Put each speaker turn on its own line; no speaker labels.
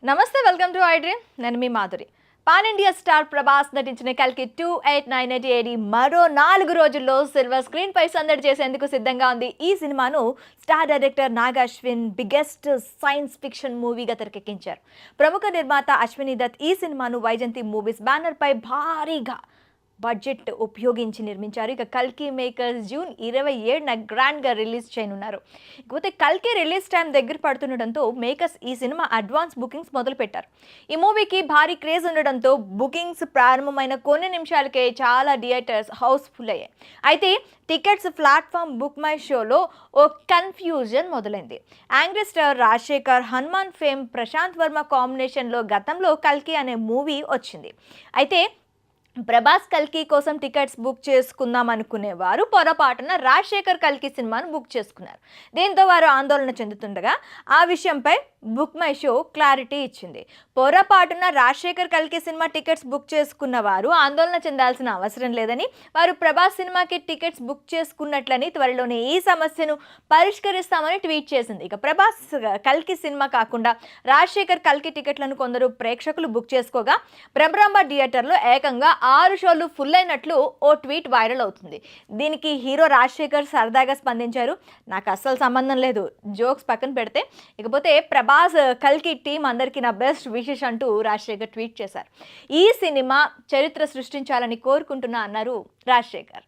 నమస్తే, welcome to iDream. నేను మీ Madhuri. Pan India star Prabhas నటించిన కల్కి 2898 ఏడి మరో 4 రోజుల్లో సిల్వర్ స్క్రీన్ పై సందడి చేసేందుకు సిద్ధంగా ఉంది. ఈ సినిమాను star director Nag Ashwin biggest science fiction మూవీగా తెరకెక్కించారు. ప్రముఖ నిర్మాత అశ్విని దత్ ఈ సినిమాను వైజంతి మూవీస్ బ్యానర్ పై భారీగా బడ్జెట్ ఉపయోగించి నిర్మించారు. ఇక కల్కి మేకర్స్ జూన్ 27న గ్రాండ్గా రిలీజ్ చేయనున్నారు. ఇకపోతే కల్కి రిలీజ్ టైం దగ్గర పడుతుండటంతో మేకర్స్ ఈ సినిమా అడ్వాన్స్ బుకింగ్స్ మొదలుపెట్టారు. ఈ మూవీకి భారీ క్రేజ్ ఉండడంతో బుకింగ్స్ ప్రారంభమైన కొన్ని నిమిషాలకే చాలా థియేటర్స్ హౌస్ఫుల్ అయ్యాయి. అయితే టికెట్స్ ప్లాట్ఫామ్ బుక్ మై షోలో ఓ కన్ఫ్యూజన్ మొదలైంది. Angry star Rajasekhar, Hanuman fame Prashanth Varma కాంబినేషన్లో గతంలో కల్కి అనే మూవీ వచ్చింది. అయితే ప్రభాస్ కల్కి కోసం టికెట్స్ బుక్ చేసుకుందాం అనుకునేవారు పొరపాటున రాజశేఖర్ కల్కి సినిమాను బుక్ చేసుకున్నారు. దీంతో వారు ఆందోళన చెందుతుండగా ఆ విషయంపై బుక్ మై షో క్లారిటీ ఇచ్చింది. పొరపాటున రాజశేఖర్ కల్కి సినిమా టికెట్స్ బుక్ చేసుకున్న వారు ఆందోళన చెందాల్సిన అవసరం లేదని, వారు ప్రభాస్ సినిమాకి టికెట్స్ బుక్ చేసుకున్నట్లని, త్వరలోనే ఈ సమస్యను పరిష్కరిస్తామని ట్వీట్ చేసింది. ఇక ప్రభాస్ కల్కి సినిమా కాకుండా రాజశేఖర్ కల్కి టికెట్లను కొందరు ప్రేక్షకులు బుక్ చేసుకోగా భ్రమరాంబ థియేటర్లో ఏకంగా 6 షోలు ఫుల్ అయినట్లు ఓ ట్వీట్ వైరల్ అవుతుంది. దీనికి హీరో రాజశేఖర్ సరదాగా స్పందించారు. నాకు అస్సలు సంబంధం లేదు, జోక్స్ పక్కన పెడితే. ఇకపోతే ప్రభాస్ కల్కి టీం అందరికీ నా బెస్ట్ విషెస్ అంటూ రాజశేఖర్ ట్వీట్ చేశారు. ఈ సినిమా చరిత్ర సృష్టించాలని కోరుకుంటున్నా అన్నారు రాజశేఖర్.